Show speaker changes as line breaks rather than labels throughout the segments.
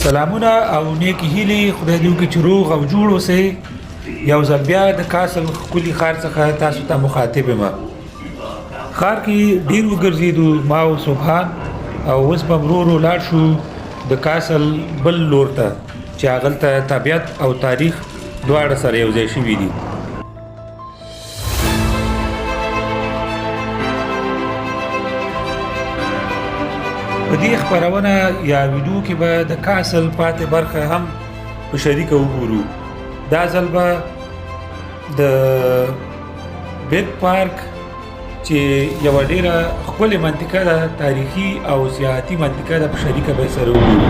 سلامونه او نیکی هیلې خدای دې وکړي چې روغ او جوړ اوسئ. یو ځل بیا د کاسل ښکلي ښار څخه تاسو ته مخاطب یم. ښار کې ډېر وګرځېدو ما او سبحان، او اوس به ورو ورو لاړ شو د کاسل بل لور ته چې هغلته طبیعت او تاریخ دواړه سره یو ځای شوي دي. په دې خپرونه یا ویډیو کې به د کاسل پاتې برخه هم په شریکه وګورو. دا ځل به د بیت پارک چې یوه ډېره ښکلې منطقه ده، تاریخي او سیاحتي منطقه ده، په شریکه به سره وګورو.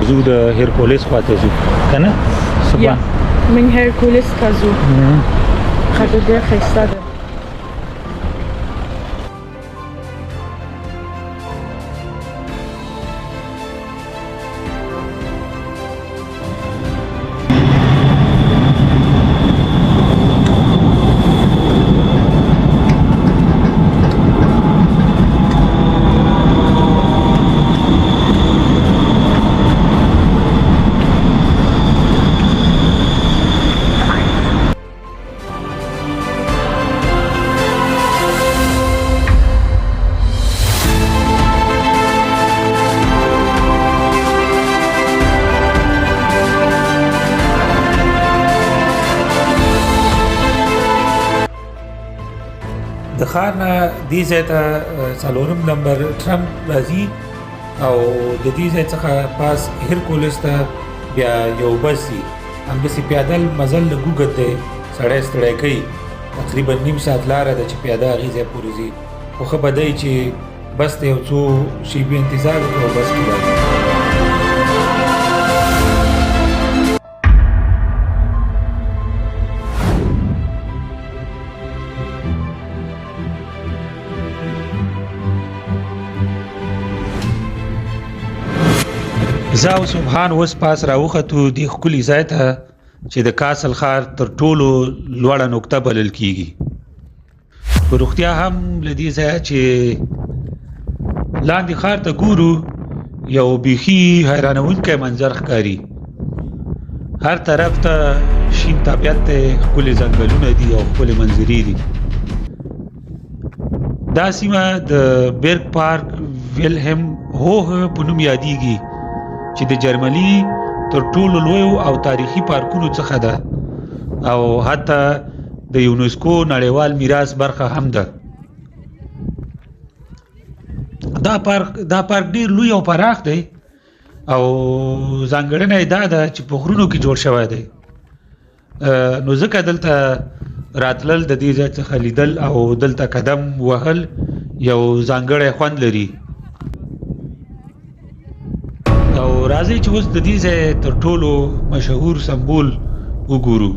زو د هرکولس خواته ځو که نه؟
Ja, من هرکولس ته ځو. خټه ډېر ښایسته ده.
د ښار نه دې ځای ته 4 نمبر ټرم راځي او د دې ځای څخه پاس هرکولس ته بیا یو بس ځي. همداسې پیادل مزل لږ اوږد دی، سړی ستړی کوي. تقریبا نیم ساعت لاره ده چې پیاده هغې ځای پورې ځي، خو ښه به دی چې بس ته یو څو شېبې انتظار وکړو او بس کې راځي. زه او سبحان اوس پاس راوختو دې ښکلي ځای ته چې د کاسل ښار تر ټولو لوړه نقطه بلل کیږي. په رښتیا هم له دې ځایه چې لاندې ښار ته ګورو یو بیخي حیرانوونکی منظر ښکاري. هر طرف ته شین طبیعت دی، ښکلي ځنګلونه دي او ښکلې منظرې دي. دا سیمه د بیرګ پارک ویلهلم هوه په نوم یادیږي چې د جرمني تر ټولو لویو او تاریخي پارکونو څخه ده او حتی د یونسکو نړیوال میراث برخه هم ده. دا پارک ډیر لوی او پراخ دی او ځانګړنه یې دا ده چې په غرونو کې جوړ شوی دی، نو ځکه دلته راتلل، د دې ځای څخه لیدل او دلته قدم وهل یو ځانګړی خوند لري. او راځئ چې اوس د دې ځای تر ټولو مشهور سمبول وګورو.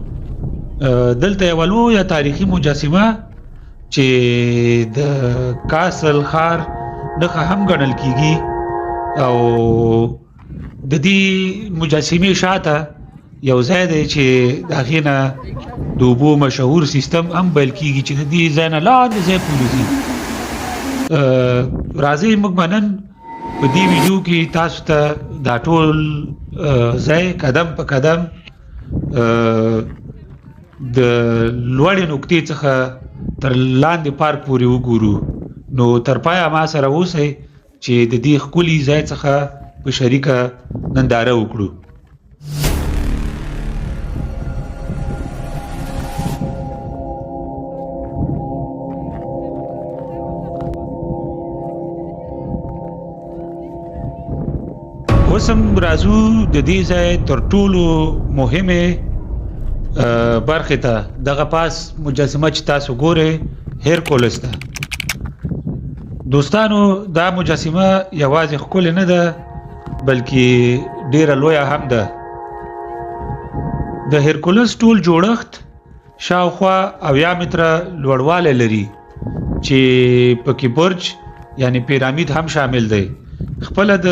دلته یوه لویه تاریخي مجسمه چې د کاسل ښار نښه هم ګڼل کیږي او د دې مجسمې شاته یو ځای دی چې د هغې نه د اوبو مشهور سیستم هم بایل کیږي چې د دې ځای نه لاندې ځای پورې ځي. راځئ موږ به نن په دې ویډیو کې تاسو ته دا ټول ځای قدم په قدم د لوړې نقطې څخه تر لاندې پارک پورې وګورو. نو تر پایه ما سره اوسئ چې د دې ښکلي ځای څخه په شریکه ننداره وکړو. اوس هم راځو د دې ځای تر ټولو مهمې برخې ته. دغه پاس مجسمه چې تاسو ګورئ هرکولس ده. دوستانو دا مجسمه یوازې ښکلې نه ده بلکې ډیره لویه هم ده. د هرکولس ټول جوړښت شاوخوا 80 متره لوړوالی لري چې پکې برج یعنی پیرامید هم شامل دی. خپل د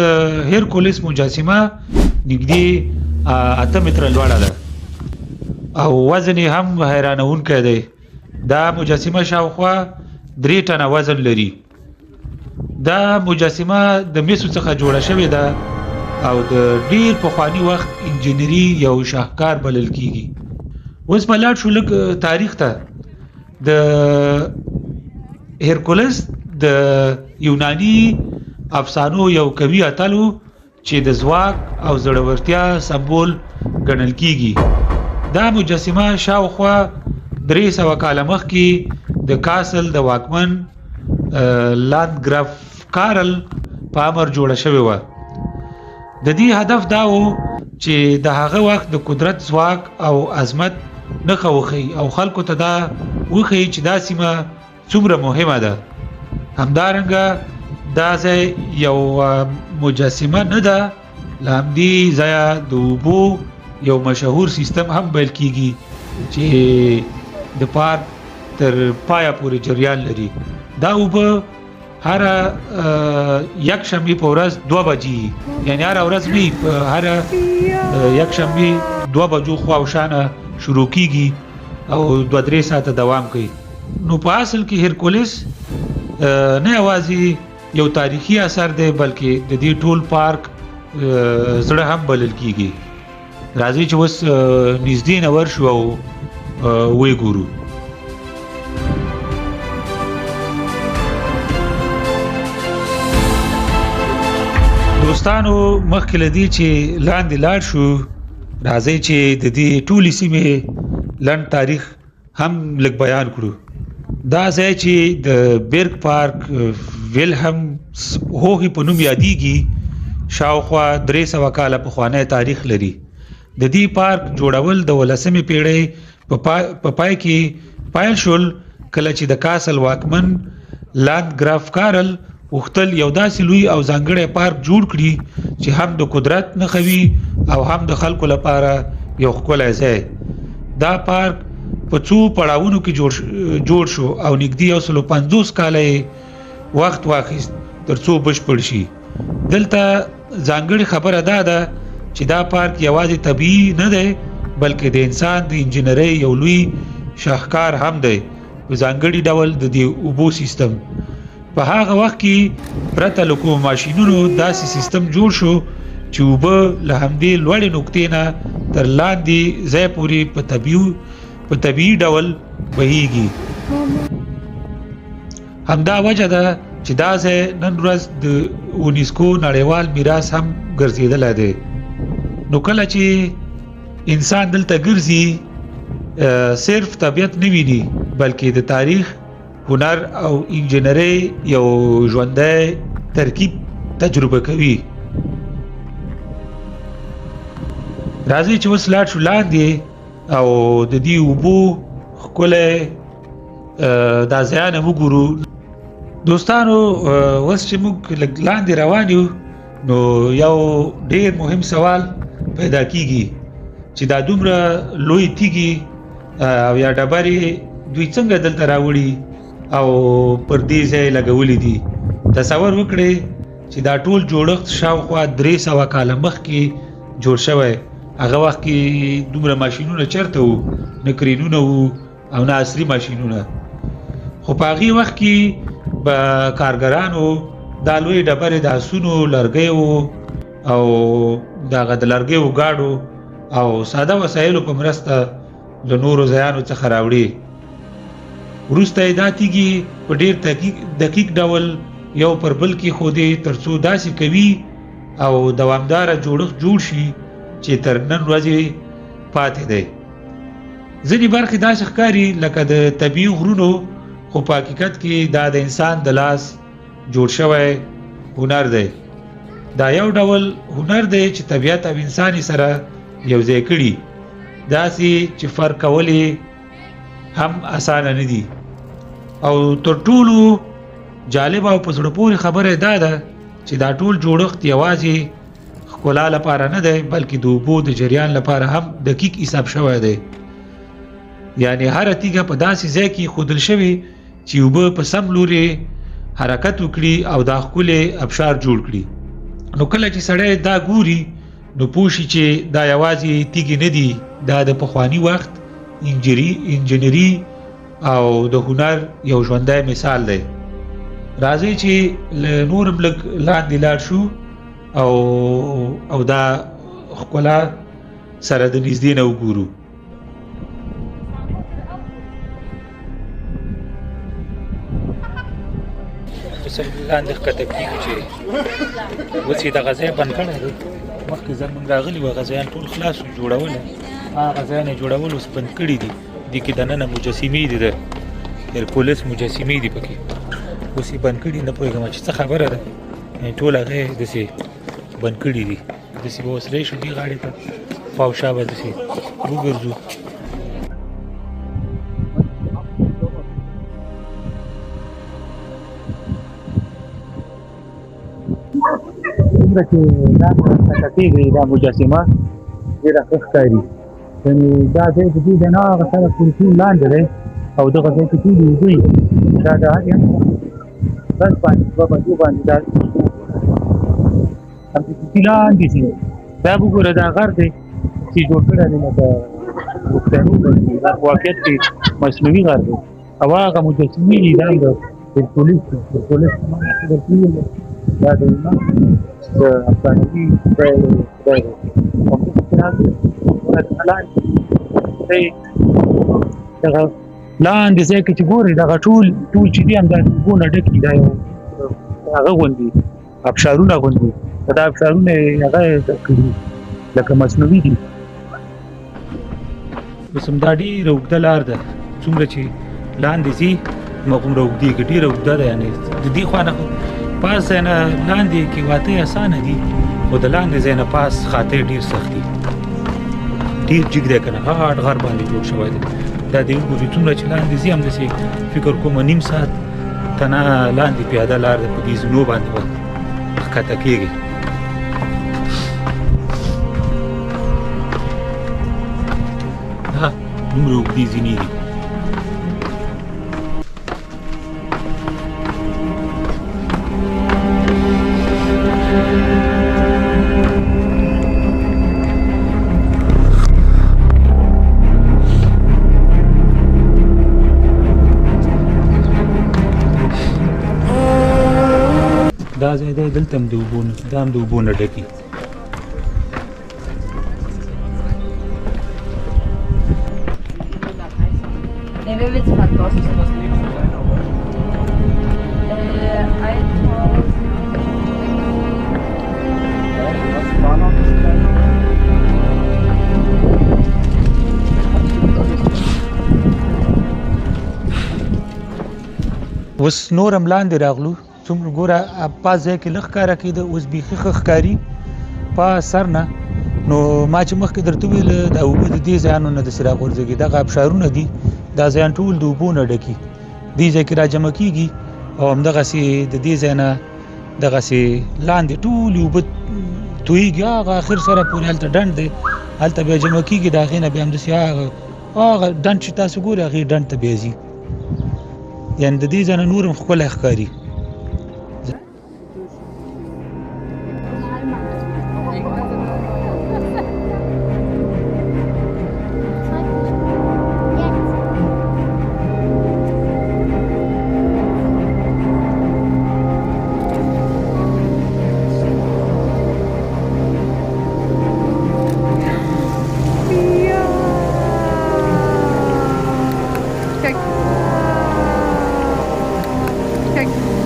هرکولس مجسمه نږدې 8 متره لوړه ده او وزن یې هم حیرانونکی دی. دا مجسمه شاوخوا 3 ټنه وزن لري. دا مجسمه د مسو څخه جوړه شوې ده او د ډیر پخوانی وخت انجینری یو شاهکار بلل کیږي. اوس په لاړ شو لږ تاریخ ته. د هرکولس د یونانی افسانو یو قوي اتلو چې د ځواک او زړورتیا سمبول ګڼل کیږي. دا مجسمه شاوخوا 300 کاله مخکې د کاسل د واکمن لاندګراف کارل په امر جوړه شوې وه. د دې هدف دا و چې د هغه وخت د قدرت ځواک او عظمت نښه وښیي او خلکو ته دا وښیي چې دا سیمه څومره مهمه ده. همدارنګه دا ځای یو مجسمه نه ده، له همدې ځایه د اوبو یو مشهور سیستم هم بلل کیږي چې د پارک تر پایه پورې جریان لري. دا اوبه هر یک شنبه په ورځ 2 بجې، یعنی هر ورځ می هر یک شنبه 2 بجو خو او شانه شروع کیږي او 2-3 ساعته دوام کوي. نو په اصل کې هرکولس نه یوازې یو تاریخي اثر دی بلکې د دې ټول پارک زړه هم بلل کیږي. راځي چې اوس نږدې نه ورشو او وی ګورو. دوستانو مخکې لدی چې لاندې لاړ شو، راځي چې د دې ټولې سیمې لنډ تاریخ هم لږ بیان کړو. دا ځای چې د بیرګ پارک ویلهم هوګي په نوم یادېږي شاوخوا 300 کاله پخوانی تاریخ لري. د دې پارک جوړول د 18مې پیړۍ په پای کې پایل شول کله چې د کاسل واکمن لاندګراف کارل وختل یو داسې لوی او ځانګړی پارک جوړ کړي چې هم د قدرت نښوي او هم د خلکو لپاره یو ښکلی ځای. دا پارک په څو پړاوونو کې جوړ شو او نږدې 150 کاله وخت واخیست تر څو بشپړ شي. دلته ځانګړې خبره دا ده چې دا پارک یوازې طبیعي نه دی بلکې د انسان د انجینرۍ یو لوی شاهکار هم دی. په ځانګړي ډول د دې اوبو سیستم په هغه وخت کې پرته له کوم ماشینونو داسې سیستم جوړ شو چې اوبه له همدې لوړې نقطې نه تر لاندې ځای پورې په طبیعي ډول بهیږي. همدا وجه ده چې دا ځای نن ورځ د یونیسکو نړیوال میراث هم ګرځېدلی دی. نو کله چې انسان دلته ګرځي صرف طبیعت نه ویني بلکې د تاریخ، هنر او انجینرۍ یو ژوندی ترکیب تجربه کوي. راځي چې اوس لاړ شو لاندې او د دې اوبو ښکلی دا ځایونه وګورو. دوستانو اوس چې موږ لږ لاندې روان یو نو یو ډیر مهم سوال پیدا کیږي چې دا دومره لوی تیږي او یا ډبرې دوی څنګه دلته راوړي او پر دې ځای لګولې دي. تصور وکړئ چې دا ټول جوړښت شاوخوا 300 کاله مخکې جوړ شوی. هغه وخت کې دومره ماشینونه چېرته وو؟ نه کرینونه وو او نه عصري ماشینونه. خو په هغې وخت کې به کارګرانو دا لوی ډبرې د آسونو، لرګیو او دغه د لرګیو ګاډو او ساده وسایلو په مرسته له نورو ځایانو څخه راوړي. وروسته یې دا تیږي په ډیر دقیق ډول یو پر بل کې ښودې تر څو داسې قوي او دوامداره جوړښت جوړ شي چې تر نن ورځې پاتې دی. ځینې برخې داسې ښکاري لکه د طبیعي غرونو، خو په حقیقت کې دا د انسان د لاس جوړ شوی هنر دی. دا یو ډول هنر دی چې طبیعت او انسان سره یو ځای کړي، داسې چې فرق کول هم اسانه نه دي. او تر ټولو جالب او په زړه پورې خبره دا ده چې دا ټول جوړښت یوازې ښکلا لپاره نه دی بلکې د اوبو د جریان لپاره هم دقیق حساب شوی دی. یعنی هر تیږه په داسې ځای کې ښودل شوې چې اوبه په سم لوري حرکت وکړي او دا ښکلی ابشار جوړ کړي. نو کله چې سړی دا ګوري نو پوه شي چې دا یوازې تیږې نه دي، دا د پخواني وخت انجینری او د هنر یو ژوندی مثال دی. راځئ چې له نورم لږ لاندې لاړ شو او دا ښکلا سره د نږدې نه وګورو. لاندې ښکته کېږو چې اوس یې دغه ځای بند کړی دی. مخکې ځل موږ راغلي وو، هغه ځایان ټول خلاص وو، جوړولی هغه ځایان یې جوړول اوس بند کړي دي. دې کې دننه مجسمې دي، د هرکولس مجسمې دي پکې، اوس یې بند کړي. نه پوهېږم چې څه خبره ده، ټول هغه یې داسې بند کړي دي. داسې به اوس راشو دې غاړې ته، خوا او شا به داسې وګرځو. څومره چې دا ښکته کېږي دا مجسمه ډېره ښه ښکاري. یعنې دا ځای د دې ځای نه هغه سره پورې ټول لاندې دی او دغه ځای کې ټولې اوبه وي. دا د هر یو بس باندې دوه بجو باندې دا همداسې لاندې ځي. دا وګوره دا غر دی چې جوړ کړی دی لکه پښتنو باندې، دا په واقعیت کې مصنوعي غر دی او هغه مجسمې دي دا د هرکولس دا د د افغاني خدای دی. دغه لاندې ځای کې چې ګورئ دغه ټول چې دي همدا د اوبو نه ډک دي. دا یو هغه غوندې ابشارونه غوندې، دا ابشارونه یې هغه کړي لکه مصنوعي دي. اوس همدا ډېره اوږده لار ده، څومره چې لاندې ځي هماغومره اوږدېږي، ډېره اوږده ده. یعنې د دې خوا نه پاس ځای نه لاندې کې واته اسانه دي، خو د لاندې ځای نه پاس خاطر ډېر سخت دي، ډېر جګ دی که نه، غاټ غر باندې جوړ شوی دی. دا دې وګورئ څومره چې لاندې ځي، همداسې فکر کوم نیم ساعت تنه لاندې پیاده لار ده، په دې زینو باندې به ښکته کېږي. دا دومره اوږدې زینې دي. دا ځای دی، دلته هم د اوبو نه، دا هم د اوبو نه ډکي. اوس نور هم لاندې راغلو، څومره ګوره پاس ځای کې لږ ښکاره کېده، اوس بیخي ښه ښکاري پاس سر نه. نو ما چې مخکې درته وویل دا اوبه د دې ځایانو نه داسې راغورځېږي، دغه ابشارونه دي، دا ځایان ټول د اوبو نه ډکي، دې ځای کې راجمع کېږي او همدغسې د دې ځای نه دغسې لاندې ټولې اوبه تویېږي، هغه اخر سره پورې هلته ډنډ دی، هلته بیا جمع کېږي، د هغې نه بیا همداسې هغه ډنډ چې تاسو ګورئ هغې ډنډ ته بیا ځي. یعنې د دې ځای نه نور هم ښکلی ښکاري.
Kijk.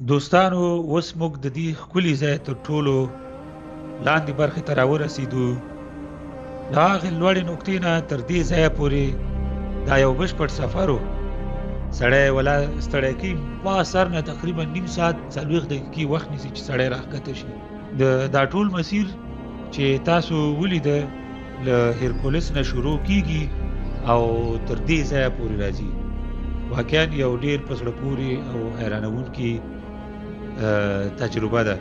دوستانو اوس موږ د دې ښکلي ځای تر ټولو لاندې برخې ته راورسېدو. له هغې لوړې نقطې نه تر دې ځایه پورې دا یو بشپړ سفر و. سړی ولا ستړی کوي، ما سر نه تقریبا نیم ساعت 40 دقیقې وخت نیسي چې سړی راښکته شي. دا ټول مسیر چې تاسو ولیده له هیرکولس نه شروع کیږي او تر دې ځایه پورې راځي. واقعا یو ډېر په زړه پورې او حیرانوونکې تجربه ده.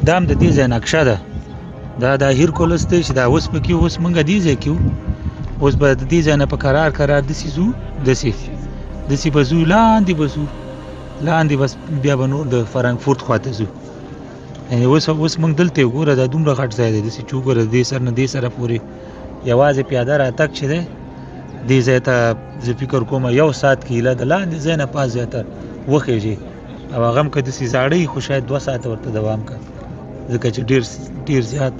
دا هم د دې ځای نقشه ده. دا د هیرکولس دی چې دا اوس پکې اوس موږ دې ځای کې وو. اوس به د دې ځای نه په قرار داسې ځو، داسې به ځو، لاندې به ځو، لاندې بس بیا به نور د فرانکفورت خواته ځو. یعنې اوس موږ دلته وګوره، دا دومره غټ ځای دی، داسې چې وګوره دې سر نه دې سره پورې یوازې پیاده راتګ چې دی دې ځای ته زه فکر کوم 1 ساعت کې ایله د لاندې ځای نه پاس زیاتر وخېږي، او هغه هم که داسې زاړه وي خو شاید 2 ساعته ورته دوام کوي، ځکه چې ډېر زیات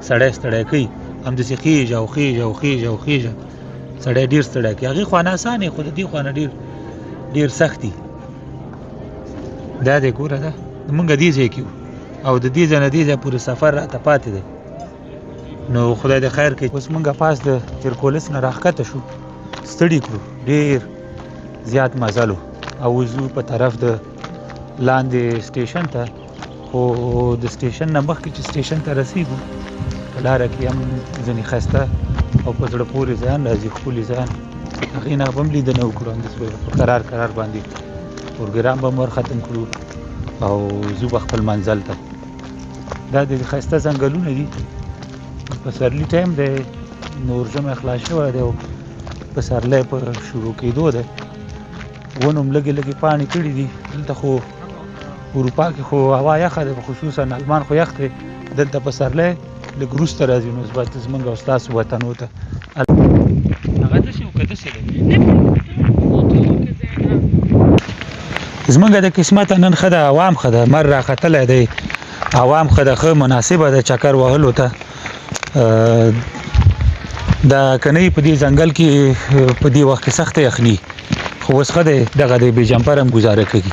سړی ستړی کوي. همداسې خېږه او خېږه او خېږه او خېږه سړی ډېر ستړی کوي. هغې خوا نه اسانې، خو د دې خوا نه ډېر سخت دي. دا دی ګوره، ده موږ دې ځای کې وو او د دې ځای نه دې ځای پورې سفر راته پاتې دی. نو خدای دې خیر کړي. اوس موږ پاس د هیرکولس نه راښکته شو، ستړي کړو، ډېر زیات مزل و او وځو په طرف د لاندې سټیشن ته. خو د سټیشن نه مخکې چې سټیشن ته رسېږو په لاره کې هم ځینې ښایسته او په زړه پورې ځایان راځي، ښکلي ځایان، هغې نه به هم لیدنه وکړو. همداسې به په قرار باندې پروګرام به مو ختم کړو او ځو به خپل منزل ته. دا د ښایسته ځنګلونه دي، پسرلي ټایم دی، نور ژمی خلاص شوی دی او پسرلی په شروع کېدو دی. ونو هم لږې پاڼې کړي دي. دلته خو اروپا کې خو هوا یخه ده، خصوصا المان خو یخ دی. دلته پسرلی لږ وروسته راځي نسبت زموږ او ستاسو وطنو ته. هغه داسې و که داسې دی زمونږ د قسمته نن ښه ده، عوام ښه ده، مر راختلی دی، عوام ښه ده، ښه مناسبه ده چکر وهلو ته. دا که نه په دې ځنګل کې په دې وخت کې سخته یخني، خو اوس ښه دی، دغه دی بې جمپر هم ګزاره کوي.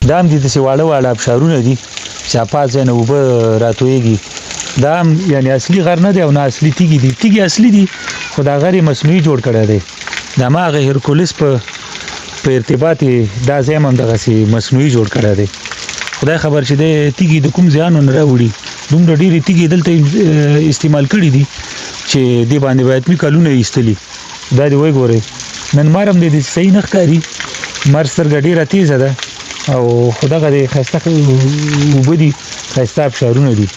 دا هم دي داسې واړه ابشارونه دي چې اپاس ځای نه اوبه راتویږي. دا هم یعنې اصلي غر نه دی او نه اصلي تیږې دي. تیږې اصلي دي خو دا غر یې مصنوعي جوړ کړی دی. د هماغه هیرکولس په ارتباط یې دا ځای هم همدغسې مصنوعي جوړ کړی دی. خدای خبر چې دی تیږې د کوم ځایانو نه راوړي. دومره ډېرې تیږې دلته استعمال کړي دي چې دې باندې به حتمي کلونه یې ایستلي. دا دې وګورئ، نن مر هم دی صحیح نه ښکاري، مر سترګه ډېره تیزه ده او خو دغه دی ښایسته اوبه دي، ښایسته ابشارونه دي.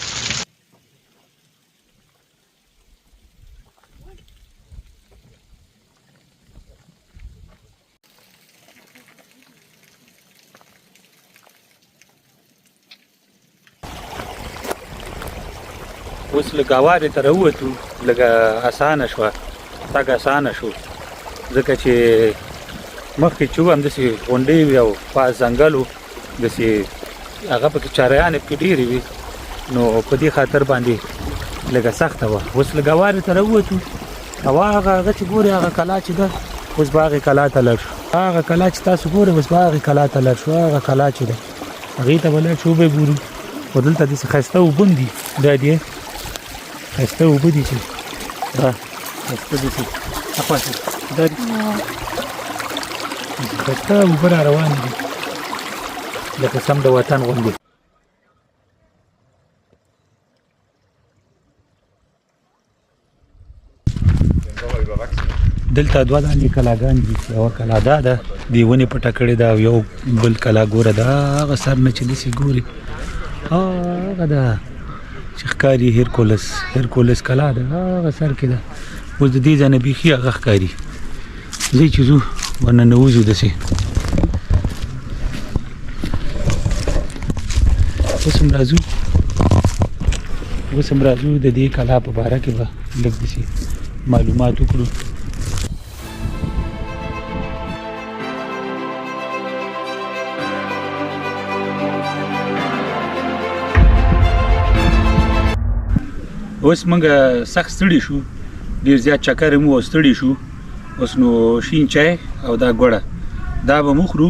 اوس لږ هوارې ته راووتو، لږه اسانه شوه، تګ اسانه شو، ځکه چې مخکې چې و همداسې غونډۍ وې او پاس ځنګل و، داسې هغه پکې چرایانې پکې ډېرې وې، نو په دې خاطر باندې لږه سخته وه. اوس لږ هوارې ته راووتو، هوا هغه چې ګورې هغه کلا چې ده، اوس به هغې کلا ته لاړ شو. هغه کلا چې تاسو ګورئ اوس به هغې کلا ته لاړ شو. هغه کلا چې ده هغې ته به لاړ شو، وبه یې ګورو. خو دلته داسې ښایسته اوبه هم دي، دا دې ښایسته اوبه دي چې دا ستاسو څه اپاسه دا دغه اوبه را روان دي لکه سم د وطن غوندې. دلته دوه دانې کلاګان دي، یوه کلا دا ده دې ونې پټه کړې ده او یو بل کلا ګوره د هغه سر نه چې داسې ګوري هغه ده چې ښکاري هیرکولس کلا ده هغه سر کې ده. اوس د دې ځای نه بیخي هغه ښکاري. ځئ چې ځو ورننوځو داسې. اوس هم راځو د دې کلا په باره کې به لږ داسې معلومات وکړو. اوس موږ سخت ستړي شو، ډېر زیات چکر مو ستړي شو. اوس نو شین چای او دا ګوړه دا به مو خورو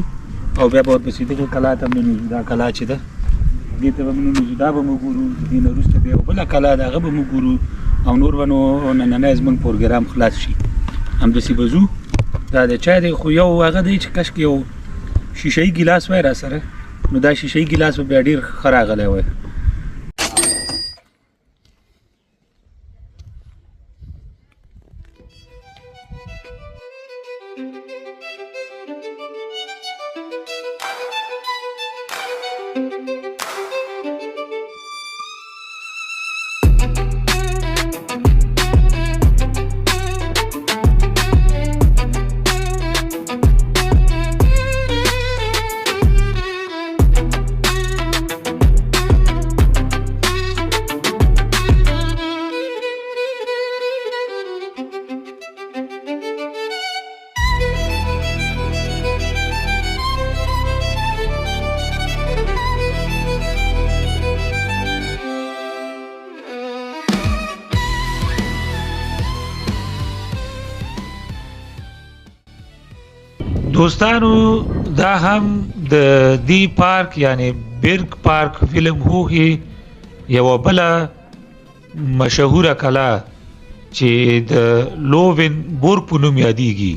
او بیا به ورپسې دغې کلا ته ننوځو. دا کلا چې ده دې ته به ننوځو، دا به مو ګورو. د دې نه وروسته بیا یوه بله کلا ده هغه به مو ګورو او نور به نو نننی زموږ پروګرام خلاص شي. همداسې به ځو. دا د چای دی خو یو هغه دی چې کشکې یو شیشهیي ګیلاس وای را سره، نو دا شیشهیي ګیلاس به بیا ډېر ښه راغلی وای. دوستانو دا هم د دی پارک یعنی برګ پارک فلم هوهي یو بل مشهوره کلا چې د لووین بورګ په نوم یادېږي.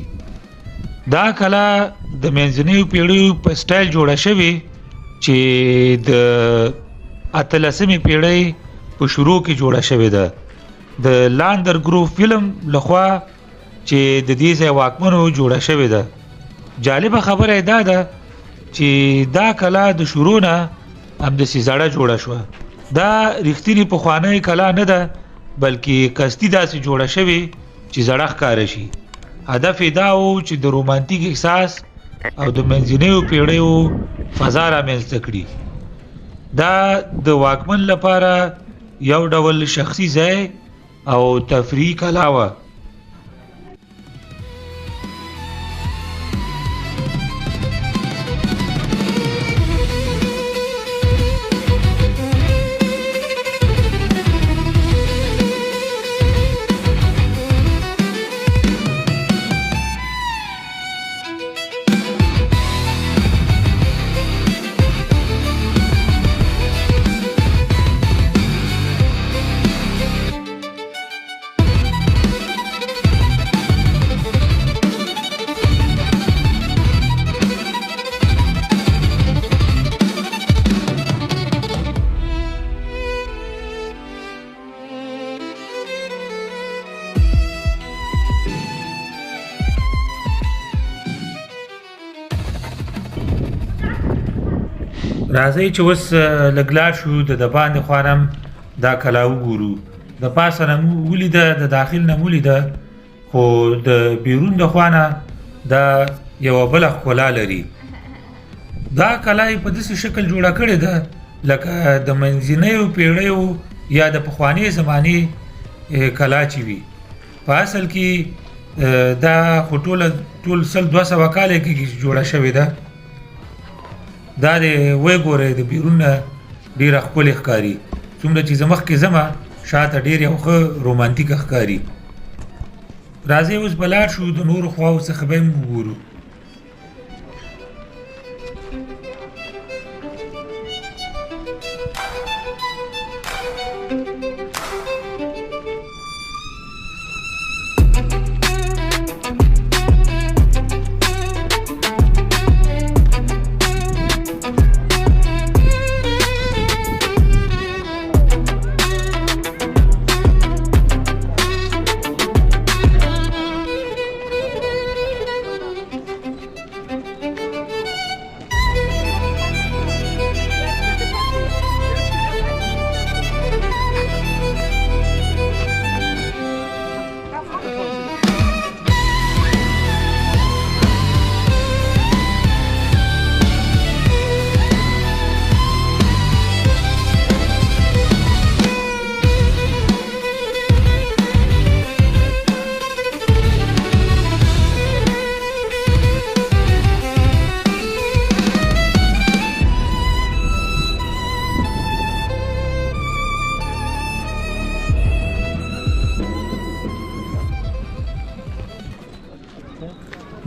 دا کلا د منځنیو پیړیو په سټایل جوړه شوې چې د 18مې پیړۍ په شروع کې جوړه شوې ده د لاندر ګروپ فلم لخوا چې د دې ځای واکمنو جوړه شوې ده. جالبه خبره دا ده چې دا کلا د شروع نه همداسې زړه جوړه شوه. دا رښتینې پخوانۍ کلا نه ده بلکې قصدي داسې جوړه شوې چې زړه ښکاره شي. هدف یې دا و چې د رومانتیک احساس او د منځنیو پیړیو فضا رامنځته کړي. دا د واکمن لپاره یو ډول شخصي ځای او تفریحي کلا وه. راځئ چې اوس لږ لاړ شو د باندې خوا نه دا کلا وګورو. د پاسه نه مو ولیده، د داخل نه مو ولیده، خو د بیرون د خوا نه دا یوه بله ښکلا لري. دا کلا یې په داسې شکل جوړه کړې ده لکه د منځنیو پیړیو یا د پخوانۍ زمانې کلا چې وي. په اصل کې دا خو ټول 100-200 کاله کې جوړه شوې ده. دا دی وی ګورئ د بیرون نه ډېره ښکلې ښکاري. څومره چې زه مخکې ځمه شاته ډېر یو ښه رومانتیکه ښکاري. راځئ اوس به لاړ شو د نورو خواو څخه به یې وګورو.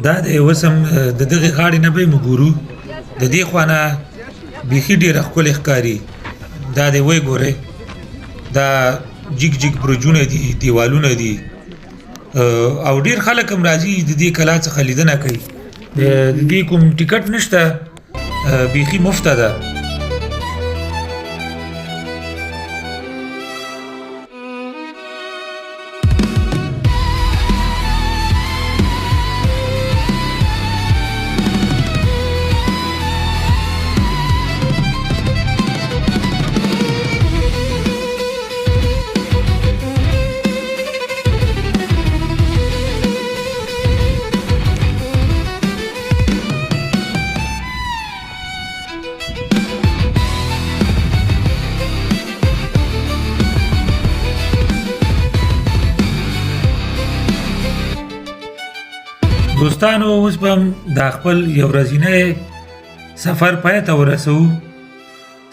دا دی اوس هم د دغې غاړې نه به یې ګورو د دې خوا نه بیخي ډېره ښکلې ښکاري دا دی ویې ګورئ دا جګ جګ برجونه دي دیوالونه دي او ډېر خلک هم راځي د دې کلا څخه لیدنه کوي د دې کوم ټیکټ نشته بیخي مفته ده دوستانو اوس به هم دا خپل یو ورځنی سفر پای ته ورسوو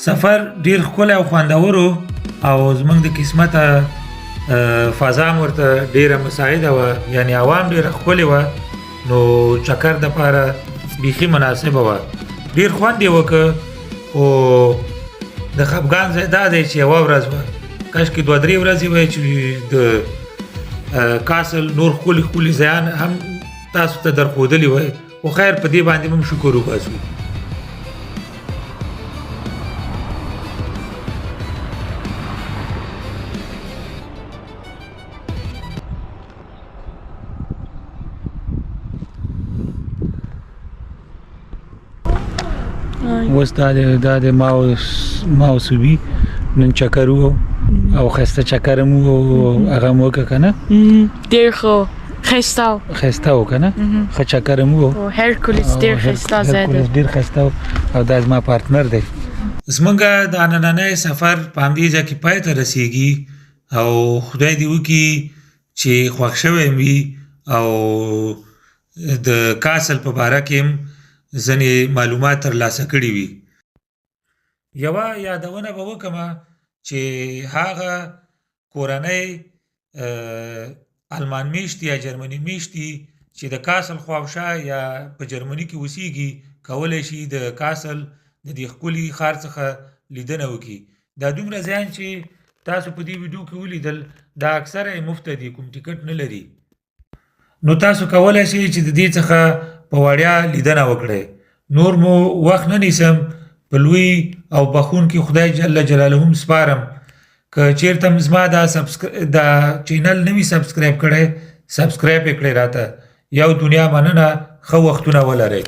سفر ډېر ښکلی او خوندور و او زموږ د قسمته فضا هم ورته ډېره مساعده وه یعنې هوا هم ډېره ښکلې وه نو چکر دپاره بیخي مناسبه وه ډېر خوند یې وکړه خو د خفګان ځای دا دی چې یوه ورځ وه کاشکې 2-3 ورځې وی چې د کاسل نور ښکلي ښکلي ځایان هم تاسو ته درښودلي وای خو خیر په دې باندې هم شکر وباسو اوس دا د ماوسوي نن چکر و او ښایسته چکر هم و هغه مو وکړه که نه
ډېر ښه ښایسته
و که نه ښه چکر هم و
هرکولس ډېر ښایسته ځای دی
ډېر ښایسته و او دا زما پارتنر دی زموږ دا نننی سفر په همدې ځای کې پای ته رسیږي او خدای دې وکړي چې خوښ شوی وي او د کاسل په باره کې هم ځینې معلومات ترلاسه کړي وي یوه یادونه به وکړمه چې هغه کورنۍ آلمان میشتي یا جرمني میشتي چې د کاسل خواوشا یا په جرمني کې اوسیږي کولی شي د کاسل د دې ښکلي ښار څخه لیدنه وکړي دا دومره ځایان چې تاسو په دې ویډیو کې ولیدل دا اکثره یې مفته دي کوم ټیکټ نه لري نو تاسو کولی شئ چې د دې څخه په وړیا لیدنه وکړئ نور مو وخت نه نیسم په لوی او بخونکي خدای جل جلاله هم سپارم که چیرته هم زما دا چینل نه وي سبسکرایب کړی سبسکرایب یې کړئ راته یو دنیا مننه ښه وختونه ولرئ